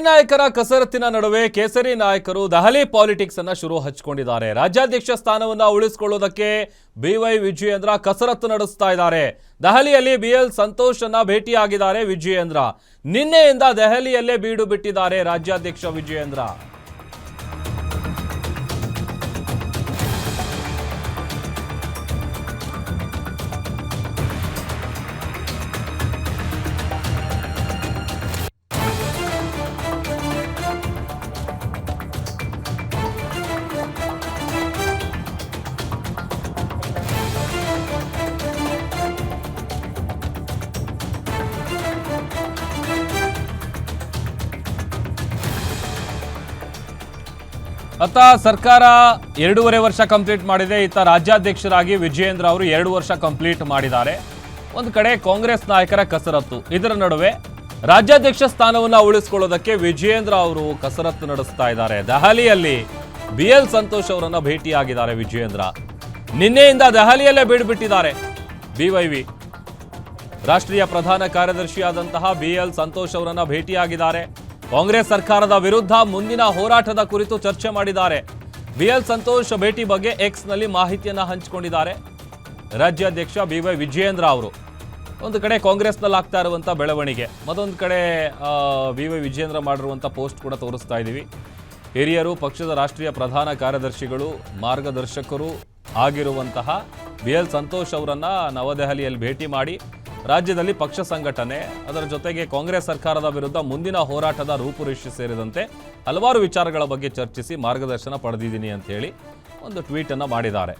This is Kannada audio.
ನಾಯಕರ ಕಸರತ್ತಿನ ನಡುವೆ ಕೇಸರಿ ನಾಯಕರು ದೆಹಲಿ ಪಾಲಿಟಿಕ್ಸ್ ಅನ್ನು ಶುರು ಹಚ್ಚಿಕೊಂಡಿದ್ದಾರೆ. ರಾಜ್ಯಾಧ್ಯಕ್ಷ ಸ್ಥಾನವನ್ನು ಉಳಿಸಿಕೊಳ್ಳುವುದಕ್ಕೆ ಬಿವೈ ವಿಜಯೇಂದ್ರ ಕಸರತ್ತು ನಡೆಸ್ತಾ ಇದ್ದಾರೆ. ದೆಹಲಿಯಲ್ಲಿ ಬಿಎಲ್ ಸಂತೋಷ್ ಅನ್ನ ಭೇಟಿಯಾಗಿದ್ದಾರೆ ವಿಜಯೇಂದ್ರ. ನಿನ್ನೆಯಿಂದ ದೆಹಲಿಯಲ್ಲೇ ಬೀಡು ಬಿಟ್ಟಿದ್ದಾರೆ ರಾಜ್ಯಾಧ್ಯಕ್ಷ ವಿಜಯೇಂದ್ರ. ಅತ್ತ ಸರ್ಕಾರ 2.5 ವರ್ಷ ಕಂಪ್ಲೀಟ್ ಮಾಡಿದೆ. ಇತ್ತ ರಾಜ್ಯಾಧ್ಯಕ್ಷರಾಗಿ ವಿಜಯೇಂದ್ರ ಅವರು 2 ವರ್ಷ ಕಂಪ್ಲೀಟ್ ಮಾಡಿದ್ದಾರೆ. ಒಂದು ಕಡೆ ಕಾಂಗ್ರೆಸ್ ನಾಯಕರ ಕಸರತ್ತು, ಇದರ ನಡುವೆ ರಾಜ್ಯಾಧ್ಯಕ್ಷ ಸ್ಥಾನವನ್ನು ಉಳಿಸಿಕೊಳ್ಳೋದಕ್ಕೆ ವಿಜಯೇಂದ್ರ ಅವರು ಕಸರತ್ತು ನಡೆಸ್ತಾ ಇದ್ದಾರೆ. ದೆಹಲಿಯಲ್ಲಿ ಬಿಎಲ್ ಸಂತೋಷ್ ಅವರನ್ನು ಭೇಟಿಯಾಗಿದ್ದಾರೆ ವಿಜಯೇಂದ್ರ. ನಿನ್ನೆಯಿಂದ ದೆಹಲಿಯಲ್ಲೇ ಬೀಡುಬಿಟ್ಟಿದ್ದಾರೆ ಬಿವೈವಿ. ರಾಷ್ಟ್ರೀಯ ಪ್ರಧಾನ ಕಾರ್ಯದರ್ಶಿಯಾದಂತಹ ಬಿಎಲ್ ಸಂತೋಷ್ ಅವರನ್ನು ಭೇಟಿಯಾಗಿದ್ದಾರೆ. ಕಾಂಗ್ರೆಸ್ ಸರ್ಕಾರದ ವಿರುದ್ಧ ಮುಂದಿನ ಹೋರಾಟದ ಕುರಿತು ಚರ್ಚೆ ಮಾಡಿದ್ದಾರೆ. ಬಿಎಲ್ ಸಂತೋಷ್ ಭೇಟಿ ಬಗ್ಗೆ ಎಕ್ಸ್ನಲ್ಲಿ ಮಾಹಿತಿಯನ್ನು ಹಂಚಿಕೊಂಡಿದ್ದಾರೆ ರಾಜ್ಯಾಧ್ಯಕ್ಷ ಬಿವೈ ವಿಜಯೇಂದ್ರ ಅವರು. ಒಂದು ಕಡೆ ಕಾಂಗ್ರೆಸ್ನಲ್ಲಿ ಆಗ್ತಾ ಇರುವಂಥ ಬೆಳವಣಿಗೆ, ಮತ್ತೊಂದು ಕಡೆ ಬಿವೈ ವಿಜಯೇಂದ್ರ ಮಾಡಿರುವಂಥ ಪೋಸ್ಟ್ ಕೂಡ ತೋರಿಸ್ತಾ ಇದ್ದೀವಿ. ಹಿರಿಯರು, ಪಕ್ಷದ ರಾಷ್ಟ್ರೀಯ ಪ್ರಧಾನ ಕಾರ್ಯದರ್ಶಿಗಳು, ಮಾರ್ಗದರ್ಶಕರು ಆಗಿರುವಂತಹ ಬಿಎಲ್ ಸಂತೋಷ್ ಅವರನ್ನು ನವದೆಹಲಿಯಲ್ಲಿ ಭೇಟಿ ಮಾಡಿ ರಾಜ್ಯದಲ್ಲಿ ಪಕ್ಷ ಸಂಘಟನೆ, ಅದರ ಜೊತೆಗೆ ಕಾಂಗ್ರೆಸ್ ಸರ್ಕಾರದ ವಿರುದ್ಧ ಮುಂದಿನ ಹೋರಾಟದ ರೂಪುರೇಷೆ ಸೇರಿದಂತೆ ಹಲವಾರು ವಿಚಾರಗಳ ಬಗ್ಗೆ ಚರ್ಚಿಸಿ ಮಾರ್ಗದರ್ಶನ ಪಡೆದಿದ್ದೀನಿ ಅಂತ ಹೇಳಿ ಒಂದು ಟ್ವೀಟ್ ಅನ್ನು ಮಾಡಿದ್ದಾರೆ.